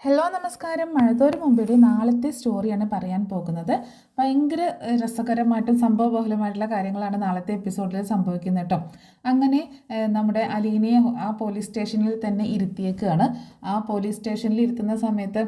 Hello നമസ്കാരം. മഴത്തോര് മുമ്പിടെ നാളത്തെ സ്റ്റോറിയാണ് പറയാൻ പോകുന്നത്. ഭയങ്കര രസകരമായിട്ടും സംഭവബഹുലമായിട്ടുള്ള കാര്യങ്ങളാണ് നാളത്തെ എപ്പിസോഡിൽ സംഭവിക്കുന്നത് കേട്ടോ. അങ്ങനെ നമ്മുടെ അലീനയെ ആ പോലീസ് സ്റ്റേഷനിൽ തന്നെ ഇരുത്തിയേക്കുകയാണ്. ആ പോലീസ് സ്റ്റേഷനിൽ ഇരുത്തുന്ന സമയത്ത്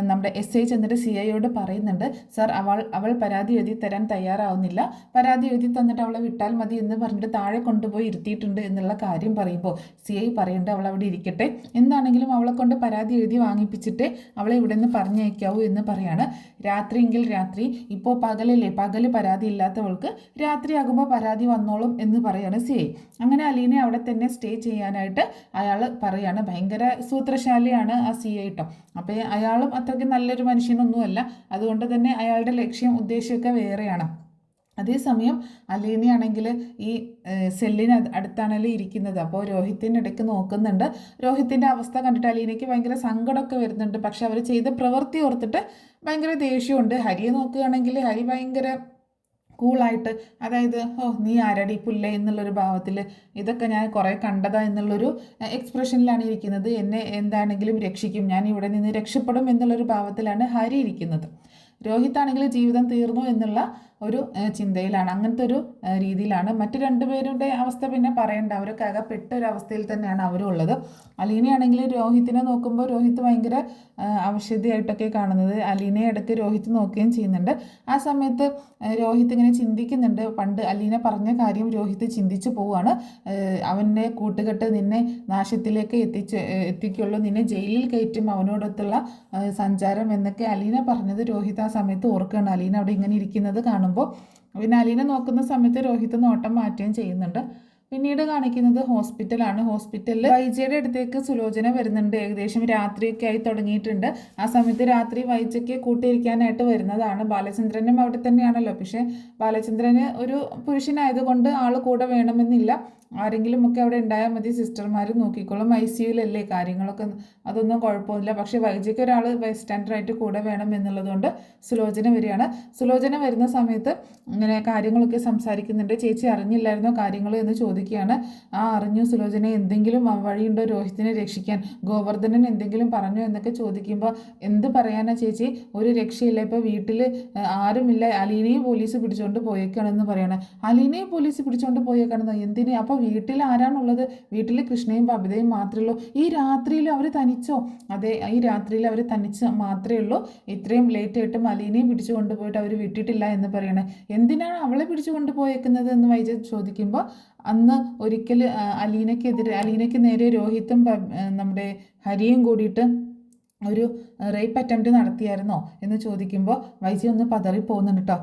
നമ്മുടെ SI ചെന്നിട്ട് CIയോട് പറയുന്നുണ്ട്, സർ അവൾ പരാതി എഴുതി തരാൻ തയ്യാറാവുന്നില്ല, പരാതി എഴുതി തന്നിട്ട് അവളെ വിട്ടാൽ മതി എന്ന് പറഞ്ഞിട്ട് താഴെ കൊണ്ടുപോയി ഇരുത്തിയിട്ടുണ്ട് എന്നുള്ള കാര്യം പറയുമ്പോൾ CI പറയുന്നുണ്ട് അവൾ അവിടെ ഇരിക്കട്ടെ, എന്താണെങ്കിലും അവളെ കൊണ്ട് പരാതി എഴുതി വാങ്ങിപ്പിച്ചിട്ട് അവളെ ഇവിടെ നിന്ന് പറഞ്ഞയക്കാവൂ എന്ന് പറയാണ്. രാത്രിയെങ്കിൽ രാത്രി, ഇപ്പോൾ പകലല്ലേ, പകല് പരാതി ഇല്ലാത്തവൾക്ക് രാത്രിയാകുമ്പോൾ പരാതി വന്നോളും എന്ന് പറയാണ് CI. അങ്ങനെ അലീനെ അവിടെ തന്നെ സ്റ്റേ ചെയ്യാനായിട്ട് അയാൾ പറയാണ്. ഭയങ്കര സൂത്രശാലിയാണ് ആ CI കേട്ടോ. അപ്പോൾ അയാളും അത്രയ്ക്ക് നല്ലൊരു മനുഷ്യനൊന്നുമല്ല, അതുകൊണ്ട് തന്നെ അയാളുടെ ലക്ഷ്യം ഉദ്ദേശമൊക്കെ വേറെയാണ്. അതേസമയം അലീനയാണെങ്കിൽ ഈ സെല്ലിന് അടുത്താണല്ലോ ഇരിക്കുന്നത്. അപ്പോൾ രോഹിത്തിനിടയ്ക്ക് നോക്കുന്നുണ്ട്. രോഹിത്തിൻ്റെ അവസ്ഥ കണ്ടിട്ട് അലീനയ്ക്ക് ഭയങ്കര സങ്കടമൊക്കെ വരുന്നുണ്ട്. പക്ഷെ അവർ ചെയ്ത പ്രവൃത്തി ഓർത്തിട്ട് ഭയങ്കര ദേഷ്യമുണ്ട്. ഹരിയെ നോക്കുകയാണെങ്കിൽ ഹരി ഭയങ്കര കൂളായിട്ട്, അതായത് നീ ആരടി പുല്ലേ എന്നുള്ളൊരു ഭാവത്തിൽ, ഇതൊക്കെ ഞാൻ കുറേ കണ്ടതാ എന്നുള്ളൊരു എക്സ്പ്രഷനിലാണ് ഇരിക്കുന്നത്. എന്നെ എന്താണെങ്കിലും രക്ഷിക്കും, ഞാൻ ഇവിടെ നിന്ന് രക്ഷപ്പെടും എന്നുള്ളൊരു ഭാവത്തിലാണ് ഹരി ഇരിക്കുന്നത്. രോഹിത്താണെങ്കിൽ ജീവിതം തീർന്നു എന്നുള്ള ഒരു ചിന്തയിലാണ്, അങ്ങനത്തെ ഒരു രീതിയിലാണ്. മറ്റു രണ്ടുപേരുടെ അവസ്ഥ പിന്നെ പറയണ്ട, അവരൊക്കെ അകപ്പെട്ട ഒരു അവസ്ഥയിൽ തന്നെയാണ് അവരും ഉള്ളത്. അലീനയാണെങ്കിൽ രോഹിത്തിനെ നോക്കുമ്പോൾ രോഹിത്ത് ഭയങ്കര അവശതയായിട്ടൊക്കെ കാണുന്നത്. അലീനയെ ഇടയ്ക്ക് രോഹിത്ത് നോക്കുകയും ചെയ്യുന്നുണ്ട്. ആ സമയത്ത് രോഹിത്ത് ഇങ്ങനെ ചിന്തിക്കുന്നുണ്ട്. പണ്ട് അലീന പറഞ്ഞ കാര്യം രോഹിത്ത് ചിന്തിച്ചു പോവുകയാണ്. അവൻ്റെ കൂട്ടുകെട്ട് നിന്നെ നാശത്തിലേക്ക് എത്തിക്കുള്ളൂ, നിന്നെ ജയിലിൽ കയറ്റും, അവനോടൊത്തുള്ള സഞ്ചാരം എന്നൊക്കെ അലീന പറഞ്ഞത് രോഹിത്ത് ആ സമയത്ത് ഓർക്കുകയാണ്. അലീന അവിടെ ഇങ്ങനെ ഇരിക്കുന്നത് കാണുമ്പോൾ പിന്നെ അലീന നോക്കുന്ന സമയത്ത് രോഹിത്ത് നോട്ടം മാറ്റുകയും ചെയ്യുന്നുണ്ട്. പിന്നീട് കാണിക്കുന്നത് ഹോസ്പിറ്റലാണ്. ഹോസ്പിറ്റലിൽ വൈജയുടെ അടുത്തേക്ക് സുലോചന വരുന്നുണ്ട്. ഏകദേശം രാത്രിയൊക്കെ ആയി തുടങ്ങിയിട്ടുണ്ട്. ആ സമയത്ത് രാത്രി വൈജയ്ക്ക് കൂട്ടിയിരിക്കാനായിട്ട് വരുന്നതാണ്. ബാലചന്ദ്രനും അവിടെ തന്നെയാണല്ലോ. പക്ഷേ ബാലചന്ദ്രന് ഒരു പുരുഷനായതുകൊണ്ട് ആൾ കൂടെ വേണമെന്നില്ല, ആരെങ്കിലുമൊക്കെ അവിടെ ഉണ്ടായാൽ മതി, സിസ്റ്റർമാർ നോക്കിക്കോളും, ICUലല്ലേ, കാര്യങ്ങളൊക്കെ അതൊന്നും കുഴപ്പമില്ല. പക്ഷേ വൈജയ്ക്ക് ഒരാൾ ബൈസ്റ്റാൻഡറായിട്ട് കൂടെ വേണം എന്നുള്ളതുകൊണ്ട് സുലോചന വരികയാണ്. സുലോചന വരുന്ന സമയത്ത് ഇങ്ങനെ കാര്യങ്ങളൊക്കെ സംസാരിക്കുന്നുണ്ട്. ചേച്ചി അറിഞ്ഞില്ലായിരുന്നോ കാര്യങ്ങൾ എന്ന് ചോദിക്കുകയാണ്. അറിഞ്ഞു സുലോചന, എന്തെങ്കിലും വഴിയുണ്ടോ രോഹിത്തിനെ രക്ഷിക്കാൻ, ഗോവർദ്ധനൻ എന്തെങ്കിലും പറഞ്ഞോ എന്നൊക്കെ ചോദിക്കുമ്പോൾ എന്ത് പറയാനാ ചേച്ചി, ഒരു രക്ഷയില്ല, ഇപ്പോൾ വീട്ടിൽ ആരുമില്ല, അലീനയും പോലീസ് പിടിച്ചുകൊണ്ട് പോയേക്കാണെന്ന് പറയണം. അലീനയും പോലീസ് പിടിച്ചുകൊണ്ട് പോയേക്കാണെന്നോ, എന്തിന്, അപ്പോൾ വീട്ടിൽ ആരാണുള്ളത്, വീട്ടിൽ കൃഷ്ണയും ബബിതയും മാത്രമേ ഉള്ളൂ, ഈ രാത്രിയിൽ അവർ തനിച്ചോ, അതെ ഈ രാത്രിയിൽ അവർ തനിച്ച് മാത്രമേ ഉള്ളൂ, ഇത്രയും ലേറ്റ് ആയിട്ടും അലീനയും പിടിച്ചു കൊണ്ടുപോയിട്ട് അവർ വിട്ടിട്ടില്ല എന്ന് പറയണേ. എന്തിനാണ് അവളെ പിടിച്ചു കൊണ്ടുപോയേക്കുന്നത് എന്ന് വൈജ ചോദിക്കുമ്പോൾ അന്ന് ഒരിക്കൽ അലീനയ്ക്ക് നേരെ രോഹിത്തും നമ്മുടെ ഹരിയും കൂടിയിട്ട് ഒരു റേപ്പ് അറ്റംപ്റ്റ് നടത്തിയായിരുന്നോ എന്ന് ചോദിക്കുമ്പോൾ വൈജി ഒന്ന് പതറി പോകുന്നുണ്ട് കേട്ടോ.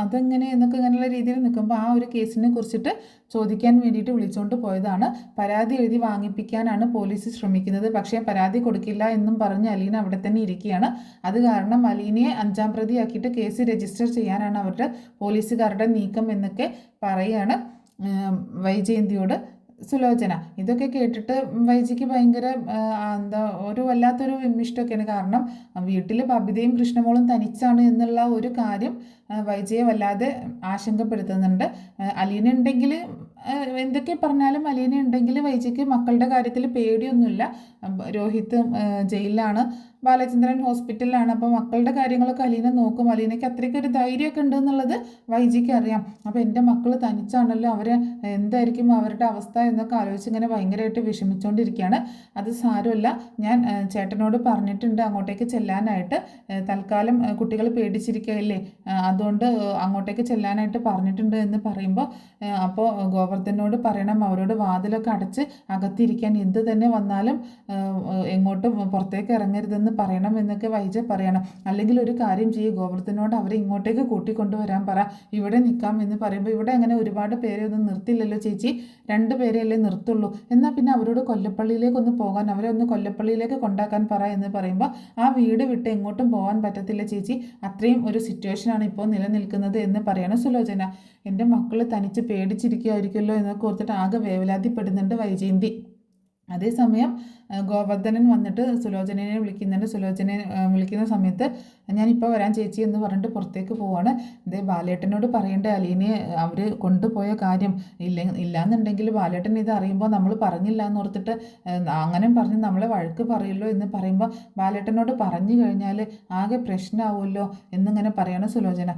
അതെങ്ങനെ എന്നൊക്കെ ഇങ്ങനെയുള്ള രീതിയിൽ നിൽക്കുമ്പോൾ ആ ഒരു കേസിനെ കുറിച്ചിട്ട് ചോദിക്കാൻ വേണ്ടിയിട്ട് വിളിച്ചുകൊണ്ട് പോയതാണ്. പരാതി എഴുതി വാങ്ങിപ്പിക്കാനാണ് പോലീസ് ശ്രമിക്കുന്നത്. പക്ഷേ പരാതി കൊടുക്കില്ല എന്നും പറഞ്ഞ് അലീന അവിടെ തന്നെ ഇരിക്കുകയാണ്. അത് കാരണം അലീനയെ 5ാം പ്രതിയാക്കിയിട്ട് കേസ് രജിസ്റ്റർ ചെയ്യാനാണ് അവരുടെ പോലീസുകാരുടെ നീക്കം എന്നൊക്കെ പറയുകയാണ് വൈജയന്തിയോട് സുലോചന. ഇതൊക്കെ കേട്ടിട്ട് വൈജിക്ക് ഭയങ്കര ഒരു വല്ലാത്തൊരു വിമ്മിഷ്ടമൊക്കെയാണ്. കാരണം വീട്ടിൽ ബബിതയും കൃഷ്ണമോളും തനിച്ചാണ് എന്നുള്ള ഒരു കാര്യം വൈജയെ വല്ലാതെ ആശങ്കപ്പെടുത്തുന്നുണ്ട്. അലീന ഉണ്ടെങ്കിൽ എന്തൊക്കെ പറഞ്ഞാലും അലീന ഉണ്ടെങ്കിൽ വൈജയ്ക്ക് മക്കളുടെ കാര്യത്തിൽ പേടിയൊന്നുമില്ല. രോഹിത്ത് ജയിലിലാണ്, ബാലചന്ദ്രൻ ഹോസ്പിറ്റലിലാണ്. അപ്പോൾ മക്കളുടെ കാര്യങ്ങളൊക്കെ അലീന നോക്കും. അലീനയ്ക്ക് അത്രയ്ക്കൊരു ധൈര്യമൊക്കെ ഉണ്ട് എന്നുള്ളത് വൈജിക്ക് അറിയാം. അപ്പോൾ എൻ്റെ മക്കൾ തനിച്ചാണല്ലോ, അവർ എന്തായിരിക്കും അവരുടെ അവസ്ഥ എന്നൊക്കെ ആലോചിച്ച് ഇങ്ങനെ ഭയങ്കരമായിട്ട് വിഷമിച്ചുകൊണ്ടിരിക്കുകയാണ്. അത് സാരമല്ല, ഞാൻ ചേട്ടനോട് പറഞ്ഞിട്ടുണ്ട് അങ്ങോട്ടേക്ക് ചെല്ലാനായിട്ട്, തൽക്കാലം കുട്ടികൾ പേടിച്ചിരിക്കുകയല്ലേ, അതുകൊണ്ട് അങ്ങോട്ടേക്ക് ചെല്ലാനായിട്ട് പറഞ്ഞിട്ടുണ്ട് എന്ന് പറയുമ്പോൾ അപ്പോൾ ഗോവർദ്ധനോട് പറയണം അവരോട് വാതിലൊക്കെ അടച്ച് അകത്തിരിക്കാൻ, എന്ത് തന്നെ വന്നാലും എങ്ങോട്ടും പുറത്തേക്ക് ഇറങ്ങരുതെന്ന് പറയണം എന്നൊക്കെ വൈജ പറയണം. അല്ലെങ്കിൽ ഒരു കാര്യം ചെയ്യും, ഗോവർദ്ധനോട് അവരെ ഇങ്ങോട്ടേക്ക് കൂട്ടിക്കൊണ്ടുവരാൻ പറ, ഇവിടെ നിൽക്കാം എന്ന് പറയുമ്പോൾ ഇവിടെ അങ്ങനെ ഒരുപാട് പേരെ ഒന്നും നിർത്തില്ലല്ലോ ചേച്ചി, 2 പേരെയല്ലേ നിർത്തുള്ളൂ, എന്നാൽ പിന്നെ അവരോട് കൊല്ലപ്പള്ളിയിലേക്കൊന്ന് പോകാൻ, അവരെ ഒന്ന് കൊല്ലപ്പള്ളിയിലേക്ക് കൊണ്ടാക്കാൻ പറ എന്ന് പറയുമ്പോൾ ആ വീട് വിട്ട് എങ്ങോട്ടും പോകാൻ പറ്റത്തില്ല ചേച്ചി, അത്രയും ഒരു സിറ്റുവേഷനാണ് ഇപ്പോൾ നിലനിൽക്കുന്നത് എന്ന് പറയണം സുലോചന. എൻ്റെ മക്കൾ തനിച്ച് പേടിച്ചിരിക്കുമായിരിക്കുമല്ലോ എന്നൊക്കെ ഓർത്തിട്ട് ആകെ വേവലാതിപ്പെടുന്നുണ്ട് വൈജയന്തി. അതേസമയം ഗോവർദ്ധനൻ വന്നിട്ട് സുലോചനയെ വിളിക്കുന്നുണ്ട്. സുലോചനയെ വിളിക്കുന്ന സമയത്ത് ഞാനിപ്പോൾ വരാൻ ചേച്ചി എന്ന് പറഞ്ഞിട്ട് പുറത്തേക്ക് പോവാണ്. ഇതേ ബാലേട്ടനോട് പറയേണ്ട അലീനയെ അവർ കൊണ്ടുപോയ കാര്യം ഇല്ലാന്നുണ്ടെങ്കിൽ ബാലേട്ടൻ ഇത് അറിയുമ്പോൾ നമ്മൾ പറഞ്ഞില്ല എന്ന് ഓർത്തിട്ട് അങ്ങനെ പറഞ്ഞ് നമ്മളെ വഴക്ക് പറയുമല്ലോ എന്ന് പറയുമ്പോൾ ബാലേട്ടനോട് പറഞ്ഞു കഴിഞ്ഞാൽ ആകെ പ്രശ്നമാവുമല്ലോ എന്നിങ്ങനെ പറയണം സുലോചന.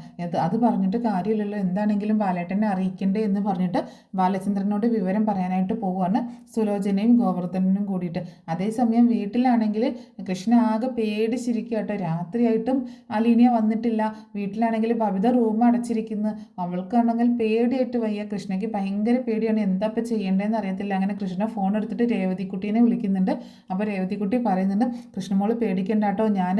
അത് പറഞ്ഞിട്ട് കാര്യമില്ലല്ലോ, എന്താണെങ്കിലും ബാലേട്ടനെ അറിയിക്കണ്ടേ എന്ന് പറഞ്ഞിട്ട് ബാലചന്ദ്രനോട് വിവരം പറയാനായിട്ട് പോവുകയാണ് സുലോചനയും ഗോവർദ്ധനും കൂടിയിട്ട്. അതേസമയം വീട്ടിലാണെങ്കിൽ കൃഷ്ണ ആകെ പേടിച്ചിരിക്കുക കേട്ടോ. രാത്രിയായിട്ടും അലീന വന്നിട്ടില്ല. വീട്ടിലാണെങ്കിൽ ബബിത റൂം അടച്ചിരിക്കുന്നു. അവൾക്കാണെങ്കിൽ പേടിയായിട്ട് വയ്യ. കൃഷ്ണയ്ക്ക് ഭയങ്കര പേടിയാണ്, എന്താ ഇപ്പം ചെയ്യേണ്ടതെന്ന് അറിയത്തില്ല. അങ്ങനെ കൃഷ്ണ ഫോൺ എടുത്തിട്ട് രേവതിക്കുട്ടീനെ വിളിക്കുന്നുണ്ട്. അപ്പോൾ രേവതിക്കുട്ടി പറയുന്നുണ്ട്, കൃഷ്ണമോള് പേടിക്കണ്ട കേട്ടോ, ഞാൻ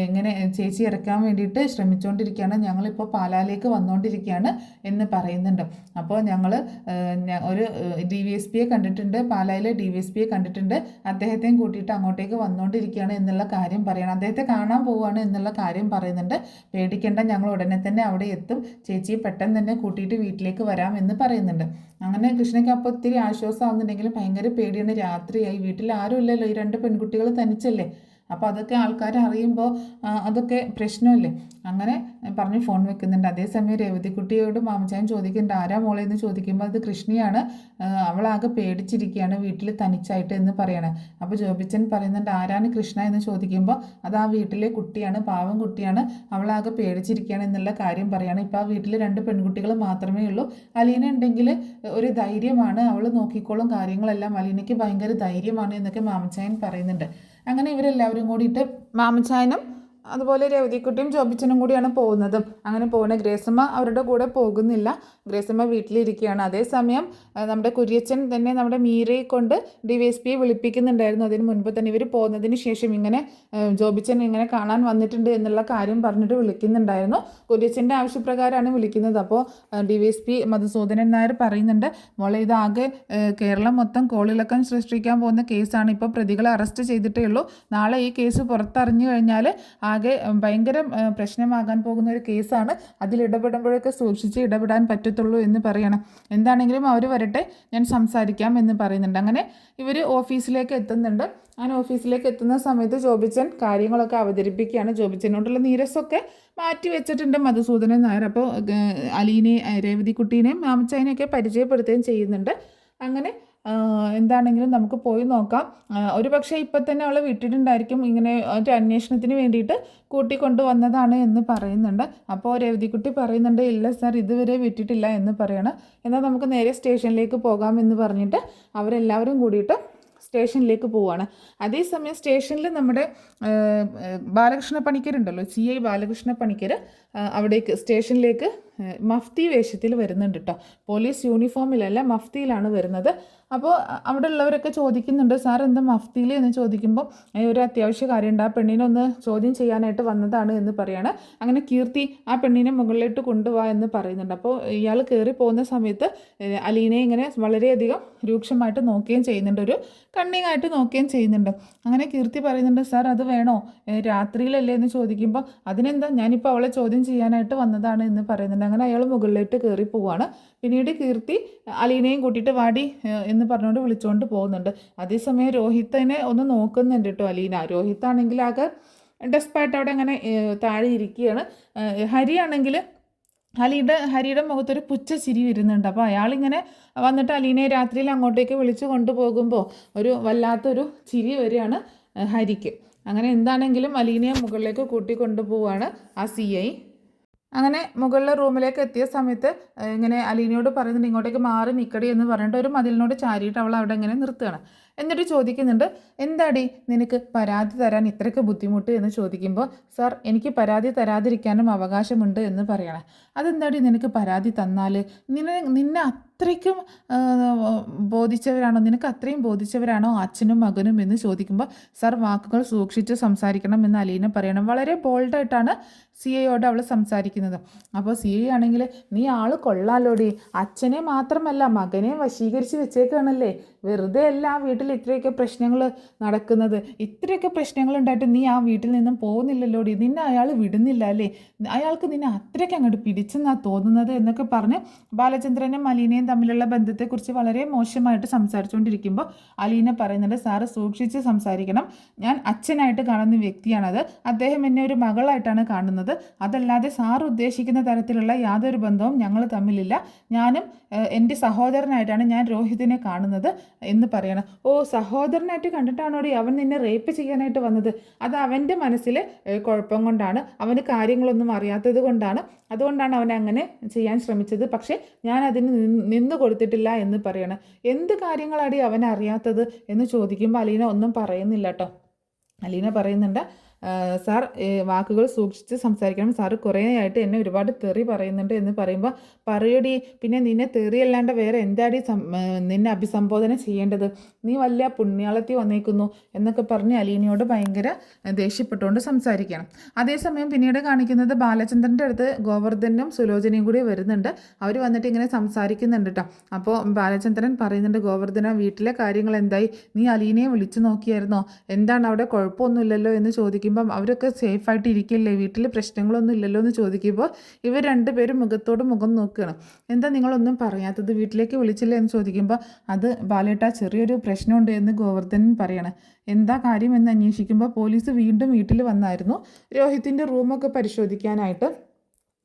ഇങ്ങനെ ചേച്ചി ഇറക്കാൻ വേണ്ടിയിട്ട് ശ്രമിച്ചുകൊണ്ടിരിക്കുകയാണ്, ഞങ്ങളിപ്പോൾ പാലാലേക്ക് വന്നുകൊണ്ടിരിക്കുകയാണ് എന്ന് പറയുന്നുണ്ട്. അപ്പോൾ ഞങ്ങൾ ഒരു DVSPയെ കണ്ടിട്ടുണ്ട്, പാലായിലെ DVSPയെ കണ്ടിട്ടുണ്ട്, അദ്ദേഹത്തെയും കൂട്ടിയിട്ട് അങ്ങോട്ടേക്ക് വന്നുകൊണ്ടിരിക്കുകയാണ് എന്നുള്ള കാര്യം പറയണം. അദ്ദേഹത്തെ കാണാൻ പോവുകയാണ് എന്നുള്ള കാര്യം പറയുന്നുണ്ട്. പേടിക്കേണ്ട, ഞങ്ങൾ ഉടനെ തന്നെ അവിടെ എത്തും, ചേച്ചിയെ പെട്ടെന്ന് തന്നെ കൂട്ടിയിട്ട് വീട്ടിലേക്ക് വരാം എന്ന് പറയുന്നുണ്ട്. അങ്ങനെ കൃഷ്ണയ്ക്ക് അപ്പോൾ ഒത്തിരി ആശ്വാസമാകുന്നുണ്ടെങ്കിലും ഭയങ്കര പേടിയാണ്. രാത്രിയായി, വീട്ടിൽ ആരും ഇല്ലല്ലോ, ഈ 2 പെൺകുട്ടികൾ തനിച്ചല്ലേ. അപ്പോൾ അതൊക്കെ ആൾക്കാർ അറിയുമ്പോൾ അതൊക്കെ പ്രശ്നമല്ലേ. അങ്ങനെ പറഞ്ഞ് ഫോൺ വെക്കുന്നുണ്ട്. അതേസമയം രേവതിക്കുട്ടിയോട് മാമച്ചായൻ ചോദിക്കുന്നുണ്ട്, ആരാ മോളെ എന്ന് ചോദിക്കുമ്പോൾ അത് കൃഷ്ണയാണ്, അവളാകെ പേടിച്ചിരിക്കുകയാണ് വീട്ടിൽ തനിച്ചായിട്ട് എന്ന് പറയണേ. അപ്പോൾ ജോബിച്ചൻ പറയുന്നുണ്ട്, ആരാണ് കൃഷ്ണ എന്ന് ചോദിക്കുമ്പോൾ അത് ആ വീട്ടിലെ കുട്ടിയാണ്, പാവം കുട്ടിയാണ്, അവളാകെ പേടിച്ചിരിക്കുകയാണ് എന്നുള്ള കാര്യം പറയുകയാണ്. ഇപ്പോൾ ആ വീട്ടിൽ 2 പെൺകുട്ടികൾ മാത്രമേ ഉള്ളൂ. അലീന ഉണ്ടെങ്കിൽ ഒരു ധൈര്യമാണ്, അവൾ നോക്കിക്കോളും കാര്യങ്ങളെല്ലാം, അലീനയ്ക്ക് ഭയങ്കര ധൈര്യമാണ് എന്നൊക്കെ മാമച്ചായൻ പറയുന്നുണ്ട്. അങ്ങനെ ഇവരെല്ലാവരും കൂടിയിട്ട് മാമച്ചായനും അതുപോലെ രേവതിക്കുട്ടിയും ജോബിച്ചനും കൂടിയാണ് പോകുന്നത്. അങ്ങനെ പോകുന്നത് ഗ്രേസമ്മ അവരുടെ കൂടെ പോകുന്നില്ല. ഗ്രേസമ്മ വീട്ടിലിരിക്കുകയാണ്. അതേസമയം നമ്മുടെ കുര്യച്ചൻ തന്നെ നമ്മുടെ മീരയെ കൊണ്ട് DVSPയെ വിളിപ്പിക്കുന്നുണ്ടായിരുന്നു. അതിന് മുൻപ് തന്നെ ഇവർ പോകുന്നതിന് ശേഷം ഇങ്ങനെ ജോബിച്ചൻ ഇങ്ങനെ കാണാൻ വന്നിട്ടുണ്ട് എന്നുള്ള കാര്യം പറഞ്ഞിട്ട് വിളിക്കുന്നുണ്ടായിരുന്നു. കുര്യച്ചൻ്റെ ആവശ്യപ്രകാരമാണ് വിളിക്കുന്നത്. അപ്പോൾ DVSP മധുസൂദനൻ നായർ പറയുന്നുണ്ട്, മോളെ ഇതാകെ കേരളം മൊത്തം കോളിളക്കം സൃഷ്ടിക്കാൻ പോകുന്ന കേസാണ്. ഇപ്പോൾ പ്രതികളെ അറസ്റ്റ് ചെയ്തിട്ടേ ഉള്ളൂ. നാളെ ഈ കേസ് പുറത്തറിഞ്ഞു കഴിഞ്ഞാൽ ആകെ ഭയങ്കര പ്രശ്നമാകാൻ പോകുന്ന ഒരു കേസാണ്. അതിലിടപെടുമ്പോഴൊക്കെ സൂക്ഷിച്ച് ഇടപെടാൻ പറ്റത്തുള്ളൂ എന്ന് പറയണം. എന്താണെങ്കിലും അവർ വരട്ടെ, ഞാൻ സംസാരിക്കാം എന്ന് പറയുന്നുണ്ട്. അങ്ങനെ ഇവർ ഓഫീസിലേക്ക് എത്തുന്നുണ്ട്. അങ്ങനെ ഓഫീസിലേക്ക് എത്തുന്ന സമയത്ത് ജോബിച്ചൻ കാര്യങ്ങളൊക്കെ അവതരിപ്പിക്കുകയാണ്. ജോബിച്ചനോടുള്ള നീരസൊക്കെ മാറ്റി വെച്ചിട്ടുണ്ട് മധുസൂദനൻ നായർ. അപ്പോൾ അലീനയെ, രേവതിക്കുട്ടീനെയും മാമച്ചായനെയൊക്കെ പരിചയപ്പെടുത്തുകയും ചെയ്യുന്നുണ്ട്. അങ്ങനെ എന്താണെങ്കിലും നമുക്ക് പോയി നോക്കാം. ഒരു പക്ഷേ ഇപ്പം തന്നെ അവളെ വിട്ടിട്ടുണ്ടായിരിക്കും, ഇങ്ങനെ ഒരു അന്വേഷണത്തിന് വേണ്ടിയിട്ട് കൂട്ടിക്കൊണ്ട് വന്നതാണ് എന്ന് പറയുന്നുണ്ട്. അപ്പോൾ രേവതിക്കുട്ടി പറയുന്നുണ്ട്, ഇല്ല സാർ, ഇതുവരെ വിട്ടിട്ടില്ല എന്ന് പറയണം. എന്നാൽ നമുക്ക് നേരെ സ്റ്റേഷനിലേക്ക് പോകാമെന്ന് പറഞ്ഞിട്ട് അവരെല്ലാവരും കൂടിയിട്ട് സ്റ്റേഷനിലേക്ക് പോവുകയാണ്. അതേസമയം സ്റ്റേഷനിൽ നമ്മുടെ ബാലകൃഷ്ണ പണിക്കരുണ്ടല്ലോ, CI ബാലകൃഷ്ണ പണിക്കർ അവിടേക്ക് സ്റ്റേഷനിലേക്ക് മഫ്തി വേഷത്തിൽ വരുന്നുണ്ട് കേട്ടോ. പോലീസ് യൂണിഫോമിലല്ല, മഫ്തിയിലാണ് വരുന്നത്. അപ്പോൾ അവിടെ ഉള്ളവരൊക്കെ ചോദിക്കുന്നുണ്ട്, സാർ എന്താ മഫ്തിയിൽ എന്ന് ചോദിക്കുമ്പോൾ ഒരു അത്യാവശ്യ കാര്യമുണ്ട്, ആ പെണ്ണിനെ ഒന്ന് ചോദ്യം ചെയ്യാനായിട്ട് വന്നതാണ് എന്ന് പറയാണ്. അങ്ങനെ കീർത്തി ആ പെണ്ണിനെ മുകളിലോട്ട് കൊണ്ടുപോവാ എന്ന് പറയുന്നുണ്ട്. അപ്പോൾ ഇയാൾ കയറി പോകുന്ന സമയത്ത് അലീനയെ ഇങ്ങനെ വളരെയധികം രൂക്ഷമായിട്ട് നോക്കുകയും ചെയ്യുന്നുണ്ട്, ഒരു കണ്ണിങ്ങായിട്ട് നോക്കുകയും ചെയ്യുന്നുണ്ട്. അങ്ങനെ കീർത്തി പറയുന്നുണ്ട്, സാർ അത് വേണോ, രാത്രിയിലല്ലേ എന്ന് ചോദിക്കുമ്പോൾ അതിനെന്താ, ഞാനിപ്പോൾ അവളെ ചോദ്യം ചെയ്യാനായിട്ട് വന്നതാണ് എന്ന് പറയുന്നുണ്ട്. അങ്ങനെ അയാൾ മുകളിലോട്ട് കയറി പോവാണ്. പിന്നീട് കീർത്തി അലീനയും കൂട്ടിയിട്ട് വാടി എന്ന് പറഞ്ഞുകൊണ്ട് വിളിച്ചുകൊണ്ട് പോകുന്നുണ്ട്. അതേസമയം രോഹിത്തിനെ ഒന്ന് നോക്കുന്നുണ്ട് കേട്ടോ അലീന. രോഹിത്താണെങ്കിൽ ആകെ ഡെസ്പായിട്ട് അവിടെ അങ്ങനെ താഴെ ഇരിക്കുകയാണ്. ഹരിയാണെങ്കിൽ ഹരിയുടെ മുഖത്തൊരു പുച്ഛ ചിരി വരുന്നുണ്ട്. അപ്പോൾ അയാളിങ്ങനെ വന്നിട്ട് അലീനയെ രാത്രിയിൽ അങ്ങോട്ടേക്ക് വിളിച്ചു കൊണ്ടുപോകുമ്പോൾ ഒരു വല്ലാത്തൊരു ചിരി വരികയാണ് ഹരിക്ക്. അങ്ങനെ എന്താണെങ്കിലും അലീനയെ മുകളിലേക്ക് കൂട്ടിക്കൊണ്ടുപോവാണ് ആ CI. അങ്ങനെ മുകളിലെ റൂമിലേക്ക് എത്തിയ സമയത്ത് ഇങ്ങനെ അലീനയോട് പറയുന്നുണ്ട്, ഇങ്ങോട്ടേക്ക് മാറി നിൽക്കടി എന്ന് പറഞ്ഞിട്ട് ഒരു മതിലിനോട് ചാരിയിട്ട് അവൾ അവിടെ ഇങ്ങനെ നിർത്തുകയാണ്. എന്നിട്ട് ചോദിക്കുന്നുണ്ട്, എന്താടി നിനക്ക് പരാതി തരാൻ ഇത്രയ്ക്ക് ബുദ്ധിമുട്ട് എന്ന് ചോദിക്കുമ്പോൾ, സാർ എനിക്ക് പരാതി തരാതിരിക്കാനും അവകാശമുണ്ട് എന്ന് പറയണം. അതെന്താടി നിനക്ക് പരാതി തന്നാൽ, നിന്നെ അത്രയ്ക്കും നിനക്ക് അത്രയും ബോധിച്ചവരാണോ അച്ഛനും മകനും എന്ന് ചോദിക്കുമ്പോൾ, സാർ വാക്കുകൾ സൂക്ഷിച്ച് സംസാരിക്കണം എന്ന് അലീന പറയണം. വളരെ ബോൾഡായിട്ടാണ് CIയോട് അവൾ സംസാരിക്കുന്നത്. അപ്പോൾ CI ആണെങ്കിൽ, നീ ആൾ കൊള്ളാലോടി, അച്ഛനെ മാത്രമല്ല മകനെ വശീകരിച്ച് വെച്ചേക്കാണല്ലേ, വെറുതെ അല്ല ആ വീട്ടിൽ ഇത്രയൊക്കെ പ്രശ്നങ്ങൾ നടക്കുന്നത്. ഇത്രയൊക്കെ പ്രശ്നങ്ങൾ ഉണ്ടായിട്ട് നീ ആ വീട്ടിൽ നിന്നും പോകുന്നില്ലല്ലോടി, നിന്നെ അയാൾ വിടുന്നില്ല അല്ലേ, അയാൾക്ക് നിന്നെ അത്രയ്ക്ക് അങ്ങോട്ട് പിടിച്ചെന്നാണ് തോന്നുന്നത് എന്നൊക്കെ പറഞ്ഞ് ബാലചന്ദ്രനും അലീനയും തമ്മിലുള്ള ബന്ധത്തെക്കുറിച്ച് വളരെ മോശമായിട്ട് സംസാരിച്ചുകൊണ്ടിരിക്കുമ്പോൾ അലീന പറയുന്നുണ്ട്, സാറ് സൂക്ഷിച്ച് സംസാരിക്കണം, ഞാൻ അച്ഛനായിട്ട് കാണുന്ന വ്യക്തിയാണത്, അദ്ദേഹം എന്നെ ഒരു മകളായിട്ടാണ് കാണുന്നത്, അതല്ലാതെ സാർ ഉദ്ദേശിക്കുന്ന തരത്തിലുള്ള യാതൊരു ബന്ധവും ഞങ്ങൾ തമ്മിലില്ല, ഞാനും എൻ്റെ സഹോദരനായിട്ടാണ് ഞാൻ രോഹിതിനെ കാണുന്നത് എന്ന് പറയണം. ഓ, സഹോദരനായിട്ട് കണ്ടിട്ടാണോടി അവൻ നിന്നെ റേപ്പ് ചെയ്യാനായിട്ട് വന്നത്, അത് അവൻ്റെ മനസ്സിൽ കുഴപ്പം കൊണ്ടാണ്, അവന് കാര്യങ്ങളൊന്നും അറിയാത്തത് കൊണ്ടാണ്, അതുകൊണ്ടാണ് അവൻ അങ്ങനെ ചെയ്യാൻ ശ്രമിച്ചത്, പക്ഷേ ഞാൻ അതിന് നിന്ന് കൊടുത്തിട്ടില്ല എന്ന് പറയണം. എന്ത് കാര്യങ്ങളാടി അവൻ അറിയാത്തത് എന്ന് ചോദിക്കുമ്പോൾ അലീന ഒന്നും പറയുന്നില്ല കേട്ടോ. അലീന പറയുന്നുണ്ട്, സാർ വാക്കുകൾ സൂക്ഷിച്ച് സംസാരിക്കണം, സാറ് കുറേ ആയിട്ട് എന്നെ ഒരുപാട് തെറി പറയുന്നുണ്ട് എന്ന് പറയുമ്പോൾ, പറയടി പിന്നെ നിന്നെ തെറിയല്ലാണ്ട് വേറെ എന്താടി നിന്നെ അഭിസംബോധന ചെയ്യേണ്ടത്, നീ വല്ല പുണ്യാളത്തി വന്നേക്കുന്നു എന്നൊക്കെ പറഞ്ഞ് അലീനയോട് ഭയങ്കര ദേഷ്യപ്പെട്ടുകൊണ്ട് സംസാരിക്കണം. അതേസമയം പിന്നീട് കാണിക്കുന്നത് ബാലചന്ദ്രൻ്റെ അടുത്ത് ഗോവർദ്ധനും സുലോചനയും കൂടി വരുന്നുണ്ട്. അവർ വന്നിട്ട് ഇങ്ങനെ സംസാരിക്കുന്നുണ്ട് കേട്ടോ. അപ്പോൾ ബാലചന്ദ്രൻ പറയുന്നുണ്ട്, ഗോവർദ്ധന വീട്ടിലെ കാര്യങ്ങൾ എന്തായി, നീ അലീനയെ വിളിച്ചു നോക്കിയായിരുന്നോ, എന്താണ് അവിടെ കുഴപ്പമൊന്നുമില്ലല്ലോ എന്ന് ചോദിക്കുമ്പം അവരൊക്കെ സേഫായിട്ട് ഇരിക്കില്ലേ, വീട്ടിൽ പ്രശ്നങ്ങളൊന്നും ഇല്ലല്ലോ എന്ന് ചോദിക്കുമ്പോൾ ഇവർ രണ്ടുപേരും മുഖത്തോട് മുഖം നോക്കുകയാണ്. എന്താ നിങ്ങളൊന്നും പറയാത്തത്, വീട്ടിലേക്ക് വിളിച്ചില്ല എന്ന് ചോദിക്കുമ്പോൾ അത് ബാലേട്ട ചെറിയൊരു പ്രശ്നമുണ്ട് എന്ന് ഗോവർദ്ധനൻ പറയണം. എന്താ കാര്യം എന്ന് അന്വേഷിക്കുമ്പോൾ പോലീസ് വീണ്ടും വീട്ടിൽ വന്നായിരുന്നു രോഹിത്തിൻ്റെ റൂമൊക്കെ പരിശോധിക്കാനായിട്ട്.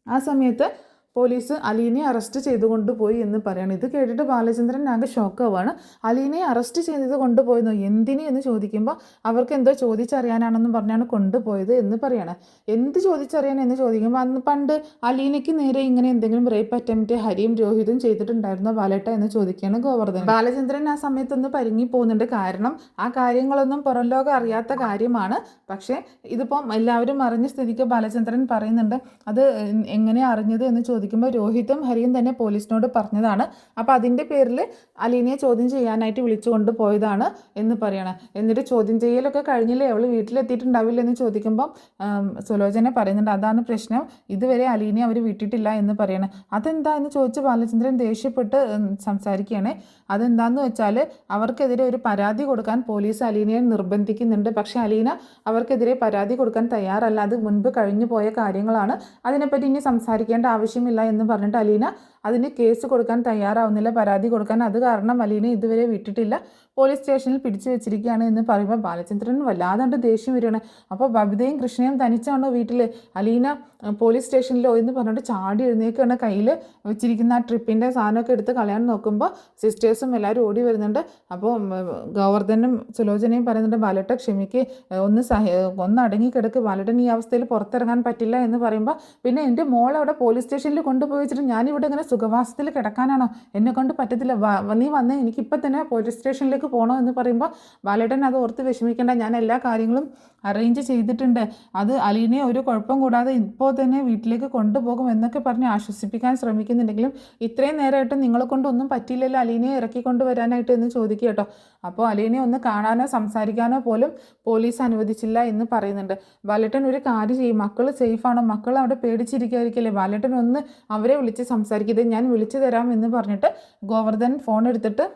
ആ സമയത്ത് പോലീസ് അലീനയെ അറസ്റ്റ് ചെയ്ത് കൊണ്ടുപോയി എന്ന് പറയണം. ഇത് കേട്ടിട്ട് ബാലചന്ദ്രൻ ആകെ ഷോക്കാവാണ്. അലീനയെ അറസ്റ്റ് ചെയ്ത് കൊണ്ടുപോയെന്നോ, എന്തിന് എന്ന് ചോദിക്കുമ്പോൾ അവർക്ക് എന്തോ ചോദിച്ചറിയാനാണെന്നും പറഞ്ഞാണ് കൊണ്ടുപോയത് എന്ന് പറയണം. എന്ത് ചോദിച്ചറിയാൻ എന്ന് ചോദിക്കുമ്പോൾ അന്ന് പണ്ട് അലീനയ്ക്ക് നേരെ ഇങ്ങനെ എന്തെങ്കിലും റേപ്പ് അറ്റംപ്റ്റ് ഹരിയും രോഹിതും ചെയ്തിട്ടുണ്ടായിരുന്നോ ബാലേട്ട എന്ന് ചോദിക്കുകയാണ് ഗോവർദ്ധൻ. ബാലചന്ദ്രൻ ആ സമയത്തൊന്ന് പരുങ്ങി പോകുന്നുണ്ട്, കാരണം ആ കാര്യങ്ങളൊന്നും പുറം ലോകം അറിയാത്ത കാര്യമാണ്. പക്ഷേ ഇതിപ്പം എല്ലാവരും അറിഞ്ഞ സ്ഥിതിക്ക് ബാലചന്ദ്രൻ പറയുന്നുണ്ട്, അത് എങ്ങനെയാണ് അറിഞ്ഞത് എന്ന് ചോദിക്കുമ്പോൾ രോഹിതും ഹരിയും തന്നെ പോലീസിനോട് പറഞ്ഞതാണ്, അപ്പോൾ അതിൻ്റെ പേരിൽ അലീനയെ ചോദ്യം ചെയ്യാനായിട്ട് വിളിച്ചു കൊണ്ടുപോയതാണ് എന്ന് പറയണം. എന്നിട്ട് ചോദ്യം ചെയ്യലൊക്കെ കഴിഞ്ഞില്ലേ, അവൾ വീട്ടിലെത്തിയിട്ടുണ്ടാവില്ല എന്ന് ചോദിക്കുമ്പം സുലോചന പറയുന്നുണ്ട്, അതാണ് പ്രശ്നം, ഇതുവരെ അലീനയെ അവർ വിട്ടിട്ടില്ല എന്ന് പറയണം. അതെന്താ എന്ന് ചോദിച്ച് ബാലചന്ദ്രൻ ദേഷ്യപ്പെട്ട് സംസാരിക്കുകയാണ്. അതെന്താന്ന് വെച്ചാൽ അവർക്കെതിരെ ഒരു പരാതി കൊടുക്കാൻ പോലീസ് അലീനയെ നിർബന്ധിക്കുന്നുണ്ട്, പക്ഷേ അലീന അവർക്കെതിരെ പരാതി കൊടുക്കാൻ തയ്യാറല്ല, അത് മുൻപ് കഴിഞ്ഞു പോയ കാര്യങ്ങളാണ്, അതിനെപ്പറ്റി ഇനി സംസാരിക്കേണ്ട ആവശ്യമില്ല എന്ന് പറഞ്ഞിട്ട് അലീന അതിന് കേസ് കൊടുക്കാൻ തയ്യാറാവുന്നില്ല, പരാതി കൊടുക്കാൻ. അത് കാരണം അലീന ഇതുവരെ വിട്ടിട്ടില്ല, പോലീസ് സ്റ്റേഷനിൽ പിടിച്ചു വെച്ചിരിക്കുകയാണ് എന്ന് പറയുമ്പോൾ ബാലചന്ദ്രൻ വല്ലാതെ ദേഷ്യം വരികയാണ്. അപ്പോൾ ബബിതയും കൃഷ്ണയും തനിച്ചാണോ വീട്ടിൽ, അലീന പോലീസ് സ്റ്റേഷനിലോ എന്ന് പറഞ്ഞിട്ട് ചാടി എഴുന്നേക്കാണ്. കയ്യിൽ വെച്ചിരിക്കുന്ന ആ ട്രിപ്പിൻ്റെ സാധനമൊക്കെ എടുത്ത് കളയാൻ നോക്കുമ്പോൾ സിസ്റ്റേഴ്സും എല്ലാവരും ഓടി വരുന്നുണ്ട്. അപ്പോൾ ഗോവർദ്ധനും സുലോചനയും പറയുന്നുണ്ട്, ബാലേട്ട ക്ഷമിക്ക്, ഒന്ന് അടങ്ങിക്കിടക്ക്, ബാലേട്ടൻ ഈ അവസ്ഥയിൽ പുറത്തിറങ്ങാൻ പറ്റില്ല എന്ന് പറയുമ്പോൾ, പിന്നെ എൻ്റെ മോൾ അവിടെ പോലീസ് സ്റ്റേഷനിൽ കൊണ്ടുപോയി വെച്ചിട്ട് ഞാനിവിടെ ഇങ്ങനെ സുഖവാസത്തിൽ കിടക്കാനാണോ, എന്നെ കൊണ്ട് പറ്റത്തില്ല, നീ വന്നേ, എനിക്കിപ്പോൾ തന്നെ പോലീസ് സ്റ്റേഷനിലേക്ക് പോകണോ എന്ന് പറയുമ്പോൾ ബാലേട്ടൻ അത് ഓർത്ത് വിഷമിക്കേണ്ട, ഞാൻ എല്ലാ കാര്യങ്ങളും അറേഞ്ച് ചെയ്തിട്ടുണ്ട്, അത് അലീനയെ ഒരു കുഴപ്പം കൂടാതെ ഇപ്പോൾ തന്നെ വീട്ടിലേക്ക് കൊണ്ടുപോകും എന്നൊക്കെ പറഞ്ഞ് ആശ്വസിപ്പിക്കാൻ ശ്രമിക്കുന്നുണ്ടെങ്കിലും ഇത്രയും നേരമായിട്ട് നിങ്ങളെ കൊണ്ടൊന്നും പറ്റിയില്ലല്ലോ അലീനയെ ഇറക്കിക്കൊണ്ട് വരാനായിട്ട് എന്ന് ചോദിക്കുക കേട്ടോ. അപ്പോൾ അലീനയെ ഒന്ന് കാണാനോ സംസാരിക്കാനോ പോലും പോലീസ് അനുവദിച്ചില്ല എന്ന് പറയുന്നുണ്ട്. ബാലേട്ടൻ ഒരു കാര്യം ചെയ്യും, മക്കൾ സേഫാണോ, മക്കൾ അവിടെ പേടിച്ചിരിക്കാതിരിക്കല്ലേ, ബാലേട്ടൻ ഒന്ന് അവരെ വിളിച്ച് സംസാരിക്കുന്നത്, ഞാൻ വിളിച്ചു തരാം എന്ന് പറഞ്ഞിട്ട് ഗോവർദ്ധൻ ഫോൺ എടുത്തിട്ട്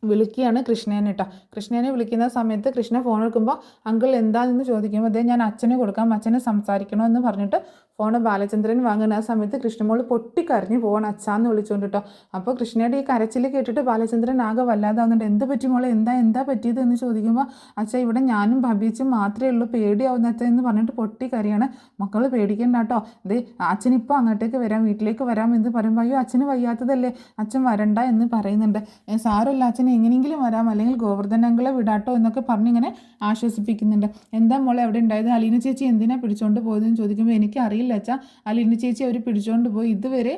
വിളിക്കുകയാണ് കൃഷ്ണേനെ കേട്ടോ. കൃഷ്ണേനെ വിളിക്കുന്ന സമയത്ത് കൃഷ്ണ ഫോൺ എടുക്കുമ്പോൾ അങ്കിൾ എന്താണെന്ന് ചോദിക്കുമ്പോൾ അതേ ഞാൻ അച്ഛനെ കൊടുക്കാം, അച്ഛനെ സംസാരിക്കണമെന്ന് പറഞ്ഞിട്ട് ഫോൺ ബാലചന്ദ്രൻ വാങ്ങുന്ന ആ സമയത്ത് കൃഷ്ണമോൾ പൊട്ടിക്കരഞ്ഞ് പോകണം അച്ഛാന്ന് വിളിച്ചുകൊണ്ട് കേട്ടോ. അപ്പോൾ കൃഷ്ണയുടെ ഈ കരച്ചിൽ കേട്ടിട്ട് ബാലചന്ദ്രൻ ആകെ വല്ലാതാവുന്നുണ്ട്. എന്ത് പറ്റി മോളെ, എന്താ പറ്റിയത് എന്ന് ചോദിക്കുമ്പോൾ അച്ഛാ ഇവിടെ ഞാനും ഭബീച്ചും മാത്രമേ ഉള്ളൂ, പേടിയാവുന്ന അച്ഛൻ എന്ന് പറഞ്ഞിട്ട് പൊട്ടിക്കരയാണ്. മക്കൾ പേടിക്കണ്ട കേട്ടോ, ദേ അച്ഛനിപ്പോൾ അങ്ങോട്ടേക്ക് വരാം, വീട്ടിലേക്ക് വരാം എന്ന് പറയുമ്പോൾ അയ്യോ അച്ഛന് വയ്യാത്തതല്ലേ, അച്ഛൻ വരണ്ട എന്ന് പറയുന്നുണ്ട്. സാരമില്ല, അച്ഛൻ എങ്ങനെയെങ്കിലും വരാം, അല്ലെങ്കിൽ ഗോവർദ്ധൻ അങ്കിളെ വിടാട്ടോ എന്നൊക്കെ പറഞ്ഞിങ്ങനെ ആശ്വസിപ്പിക്കുന്നുണ്ട്. എന്താ മോളെ എവിടെ ഉണ്ടായത്, അലീന ചേച്ചി എന്തിനാണ് പിടിച്ചുകൊണ്ട് പോയതെന്ന് ചോദിക്കുമ്പോൾ എനിക്കറിയില്ല അച്ഛാ, അലീന ചേച്ചി അവർ പിടിച്ചുകൊണ്ട് പോയി, ഇതുവരെ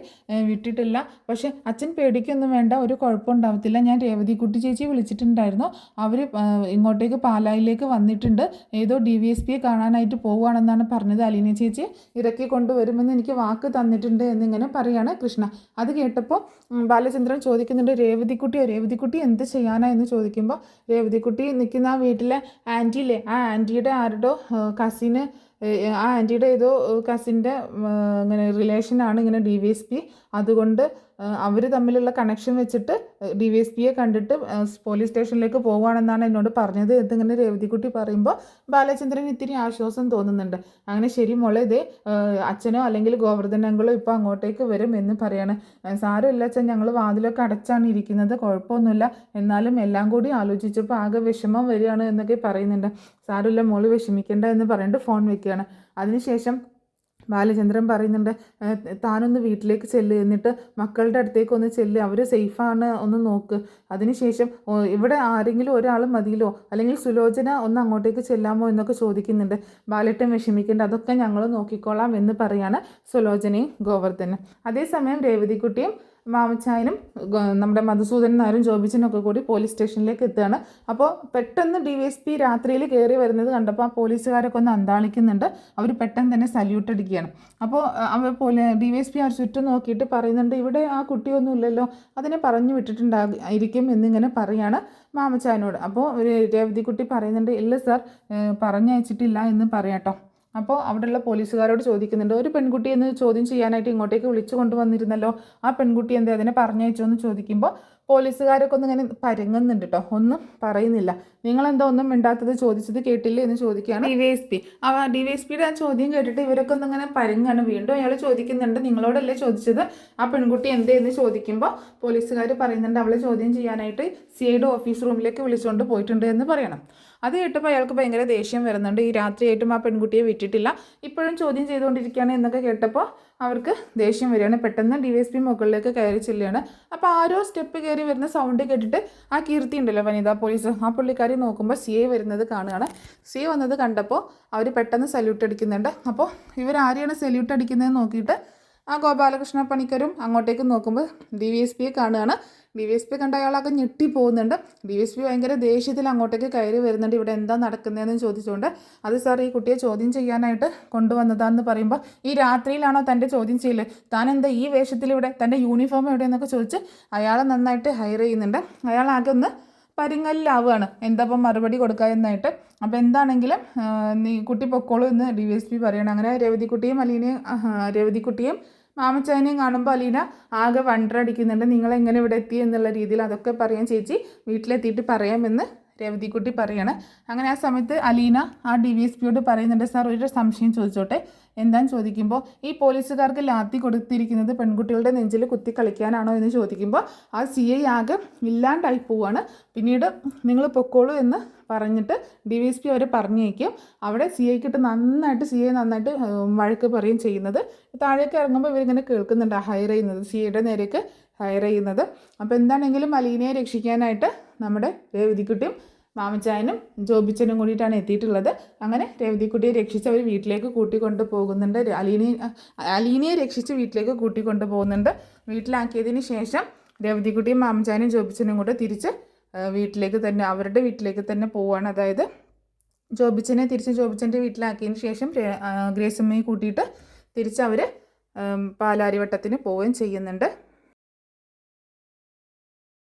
വിട്ടിട്ടില്ല, പക്ഷേ അച്ഛൻ പേടിക്കൊന്നും വേണ്ട, ഒരു കുഴപ്പമുണ്ടാവത്തില്ല, ഞാൻ രേവതിക്കുട്ടി ചേച്ചി വിളിച്ചിട്ടുണ്ടായിരുന്നു, അവർ ഇങ്ങോട്ടേക്ക് പാലായിലേക്ക് വന്നിട്ടുണ്ട്, ഏതോ DVSPയെ കാണാനായിട്ട് പോവുകയാണെന്നാണ് പറഞ്ഞത്, അലീന ചേച്ചി ഇറക്കി കൊണ്ടുവരുമെന്ന് എനിക്ക് വാക്ക് തന്നിട്ടുണ്ട് എന്നിങ്ങനെ പറയാണ് കൃഷ്ണ. അത് കേട്ടപ്പോൾ ബാലചന്ദ്രൻ ചോദിക്കുന്നുണ്ട്, രേവതിക്കുട്ടി എന്ത് ചെയ്യാനാ എന്ന് ചോദിക്കുമ്പോൾ രേവതിക്കുട്ടി നിൽക്കുന്ന ആ വീട്ടിലെ ആൻറ്റിയില്ലേ, ആ ആൻറ്റിയുടെ ആരുടോ കസിന്, ആ ആൻറ്റിയുടെ ഏതോ കസിൻ്റെ ഇങ്ങനെ റിലേഷനാണ് ഇങ്ങനെ DVSP, അതുകൊണ്ട് അവർ തമ്മിലുള്ള കണക്ഷൻ വെച്ചിട്ട് DYSPയെ കണ്ടിട്ട് പോലീസ് സ്റ്റേഷനിലേക്ക് പോകുകയാണെന്നാണ് എന്നോട് പറഞ്ഞത് എന്നിങ്ങനെ രേവതിക്കുട്ടി പറയുമ്പോൾ ബാലചന്ദ്രൻ ഇത്തിരി ആശ്വാസം തോന്നുന്നുണ്ട്. അങ്ങനെ ശരി മോളെ, ഇതേ അച്ഛനോ അല്ലെങ്കിൽ ഗോവർദ്ധൻ അങ്കിളോ ഇപ്പോൾ അങ്ങോട്ടേക്ക് വരും എന്ന് പറയാണ്. സാരമില്ല അച്ഛൻ, ഞങ്ങൾ വാതിലൊക്കെ അടച്ചാണ് ഇരിക്കുന്നത്, കുഴപ്പമൊന്നുമില്ല, എന്നാലും എല്ലാം കൂടി ആലോചിച്ചപ്പോൾ ആകെ വിഷമം വരികയാണ് എന്നൊക്കെ പറയുന്നുണ്ട്. സാരമില്ല മോള് വിഷമിക്കേണ്ട എന്ന് പറഞ്ഞിട്ട് ഫോൺ വെക്കുകയാണ്. അതിനുശേഷം ബാലചന്ദ്രൻ പറയുന്നുണ്ട്, താനൊന്ന് വീട്ടിലേക്ക് ചെല്ല്, എന്നിട്ട് മക്കളുടെ അടുത്തേക്ക് ഒന്ന് ചെല്ല്, അവർ സേഫാണ് ഒന്ന് നോക്ക്. അതിനുശേഷം ഇവിടെ ആരെങ്കിലും ഒരാൾ മതിയല്ലോ, അല്ലെങ്കിൽ സുലോചന ഒന്ന് അങ്ങോട്ടേക്ക് ചെല്ലാമോ എന്നൊക്കെ ചോദിക്കുന്നുണ്ട്. ബാലേട്ടൻ വിഷമിക്കേണ്ട, അതൊക്കെ ഞങ്ങൾ നോക്കിക്കോളാം എന്ന് പറയാണ് സുലോചനയും ഗോവർദ്ധനും. അതേസമയം രേവതിക്കുട്ടിയും മാമച്ചായനും നമ്മുടെ മധുസൂദനൻ നായരും ജോബിച്ചനൊക്കെ കൂടി പോലീസ് സ്റ്റേഷനിലേക്ക് എത്തുകയാണ്. അപ്പോൾ പെട്ടെന്ന് DYSP രാത്രിയിൽ കയറി വരുന്നത് കണ്ടപ്പോൾ ആ പോലീസുകാരൊക്കെ ഒന്ന് അന്താളിക്കുന്നുണ്ട്. അവർ പെട്ടെന്ന് തന്നെ സല്യൂട്ട് അടിക്കുകയാണ്. അപ്പോൾ DYSP അവർ ചുറ്റും നോക്കിയിട്ട് പറയുന്നുണ്ട്, ഇവിടെ ആ കുട്ടിയൊന്നും ഇല്ലല്ലോ, അതിനെ പറഞ്ഞു വിട്ടിട്ടുണ്ടായിരിക്കും എന്നിങ്ങനെ പറയാണ് മാമച്ചായനോട്. അപ്പോൾ രേവതിക്കുട്ടി പറയുന്നുണ്ട്, ഇല്ല സാർ, പറഞ്ഞയച്ചിട്ടില്ല എന്ന് പറയാട്ടോ. അപ്പോൾ അവിടെയുള്ള പോലീസുകാരോട് ചോദിക്കുന്നുണ്ട്, ഒരു പെൺകുട്ടി എന്ന് ചോദ്യം ചെയ്യാനായിട്ട് ഇങ്ങോട്ടേക്ക് വിളിച്ചു കൊണ്ടുവന്നിരുന്നല്ലോ, ആ പെൺകുട്ടി എന്തേ അതിനെ പറഞ്ഞയച്ചോ എന്ന് ചോദിക്കുമ്പോൾ പോലീസുകാരൊക്കെ ഒന്ന് ഇങ്ങനെ പരങ്ങുന്നുണ്ട് കേട്ടോ, ഒന്നും പറയുന്നില്ല. നിങ്ങളെന്താ ഒന്നും മിണ്ടാത്തത്, ചോദിച്ചത് കേട്ടില്ലേ എന്ന് ചോദിക്കുകയാണ് DYSP. DYSPയുടെ ആ ചോദ്യം കേട്ടിട്ട് ഇവരൊക്കെ ഒന്നും ഇങ്ങനെ പരങ്ങാണ്. വീണ്ടും അയാൾ ചോദിക്കുന്നുണ്ട്, നിങ്ങളോടല്ലേ ചോദിച്ചത്, ആ പെൺകുട്ടി എന്തേ എന്ന് ചോദിക്കുമ്പോൾ പോലീസുകാർ പറയുന്നുണ്ട്, അവളെ ചോദ്യം ചെയ്യാനായിട്ട് CIയുടെ ഓഫീസ് റൂമിലേക്ക് വിളിച്ചുകൊണ്ട് പോയിട്ടുണ്ട് എന്ന് പറയണം. അത് കേട്ടപ്പോൾ അയാൾക്ക് ഭയങ്കര ദേഷ്യം വരുന്നുണ്ട്. ഈ രാത്രിയായിട്ടും ആ പെൺകുട്ടിയെ വിട്ടിട്ടില്ല, ഇപ്പോഴും ചോദ്യം ചെയ്തുകൊണ്ടിരിക്കുകയാണ് എന്നൊക്കെ കേട്ടപ്പോൾ അവർക്ക് ദേഷ്യം വരികയാണ്. പെട്ടെന്ന് DYSP മുകളിലേക്ക് കയറി ചെല്ലുകയാണ്. അപ്പോൾ ആരോ സ്റ്റെപ്പ് കയറി വരുന്ന സൗണ്ട് കേട്ടിട്ട് ആ കീർത്തി ഉണ്ടല്ലോ വനിതാ പോലീസ്, ആ പുള്ളിക്കാരി നോക്കുമ്പോൾ CI വരുന്നത് കാണുകയാണ്. CI വന്നത് കണ്ടപ്പോൾ അവർ പെട്ടെന്ന് സല്യൂട്ട് അടിക്കുന്നുണ്ട്. അപ്പോൾ ഇവരാരെയാണ് സല്യൂട്ട് അടിക്കുന്നതെന്ന് നോക്കിയിട്ട് ആ ഗോപാലകൃഷ്ണ പണിക്കരും അങ്ങോട്ടേക്ക് നോക്കുമ്പോൾ DYSPയെ കാണുകയാണ്. DYSP കണ്ട അയാളൊക്കെ ഞെട്ടിപ്പോകുന്നുണ്ട്. DYSP ഭയങ്കര ദേഷ്യത്തിൽ അങ്ങോട്ടേക്ക് കയറി വരുന്നുണ്ട്. ഇവിടെ എന്താ നടക്കുന്നതെന്ന് ചോദിച്ചുകൊണ്ട്, അത് സാർ ഈ കുട്ടിയെ ചോദ്യം ചെയ്യാനായിട്ട് കൊണ്ടുവന്നതാണെന്ന് പറയുമ്പോൾ, ഈ രാത്രിയിലാണോ തൻ്റെ ചോദ്യം ചെയ്യൽ, താൻ എന്താ ഈ വേഷത്തിൽ ഇവിടെ, തൻ്റെ യൂണിഫോം എവിടെയെന്നൊക്കെ ചോദിച്ച് അയാളെ നന്നായിട്ട് ഹയർ ചെയ്യുന്നുണ്ട്. അയാളാകെ ഒന്ന് പരിങ്ങലിലാവുകയാണ്, എന്താ ഇപ്പം മറുപടി കൊടുക്കുക എന്നായിട്ട്. അപ്പോൾ എന്താണെങ്കിലും നീ കുട്ടി പൊക്കോളൂ എന്ന് DYSP പറയണം. അങ്ങനെ രേവതിക്കുട്ടിയും മാമച്ചായനെയും കാണുമ്പോൾ അലീന ആകെ വണ്ടറടിക്കുന്നുണ്ട്. നിങ്ങളെങ്ങനെ ഇവിടെ എത്തി എന്നുള്ള രീതിയിൽ അതൊക്കെ പറയാൻ ചേച്ചി വീട്ടിലെത്തിയിട്ട് പറയാമെന്ന് രേവതിക്കുട്ടി പറയാണ്. അങ്ങനെ ആ സമയത്ത് അലീന ആ DYSPയോട് പറയുന്നുണ്ട്, സാർ ഒരു സംശയം ചോദിച്ചോട്ടെ. എന്താണെന്ന് ചോദിക്കുമ്പോൾ, ഈ പോലീസുകാർക്ക് ലാത്തി കൊടുത്തിരിക്കുന്നത് പെൺകുട്ടികളുടെ നെഞ്ചിൽ കുത്തി കളിക്കാനാണോ എന്ന് ചോദിക്കുമ്പോൾ ആ CI ആകെ ഇല്ലാണ്ടായി പോവാണ്. പിന്നീട് നിങ്ങൾ പൊക്കോളൂ എന്ന് പറഞ്ഞിട്ട് DYSP അവരെ പറഞ്ഞേക്കും. അവിടെ CI നന്നായിട്ട് വഴക്ക് പറയുകയും ചെയ്യുന്നത്. താഴേക്ക് ഇറങ്ങുമ്പോൾ ഇവരിങ്ങനെ കേൾക്കുന്നുണ്ട് ഹയർ ചെയ്യുന്നത്, CIയുടെ നേരേക്ക് ഹയർ ചെയ്യുന്നത്. അപ്പോൾ എന്താണെങ്കിലും അലീനയെ രക്ഷിക്കാനായിട്ട് നമ്മുടെ രേവതിക്കുട്ടിയും മാമച്ചായനും ജോബിച്ചനും കൂടിയിട്ടാണ് എത്തിയിട്ടുള്ളത്. അങ്ങനെ രേവതിക്കുട്ടിയെ രക്ഷിച്ച് അവർ വീട്ടിലേക്ക് കൂട്ടിക്കൊണ്ട് പോകുന്നുണ്ട്. അലീനയെ രക്ഷിച്ച് വീട്ടിലേക്ക് കൂട്ടിക്കൊണ്ട് പോകുന്നുണ്ട്. വീട്ടിലാക്കിയതിന് ശേഷം രേവതിക്കുട്ടിയും മാമച്ചായനും ജോബിച്ചനും കൂടെ തിരിച്ച് അവരുടെ വീട്ടിലേക്ക് തന്നെ പോവുകയാണ്. അതായത് ജോബിച്ചനെ തിരിച്ച് ജോബിച്ചൻ്റെ വീട്ടിലാക്കിയതിന് ശേഷം ഗ്രേസമ്മയെ കൂട്ടിയിട്ട് തിരിച്ച് അവർ പാലാരിവട്ടത്തിന് പോവുകയും ചെയ്യുന്നുണ്ട്.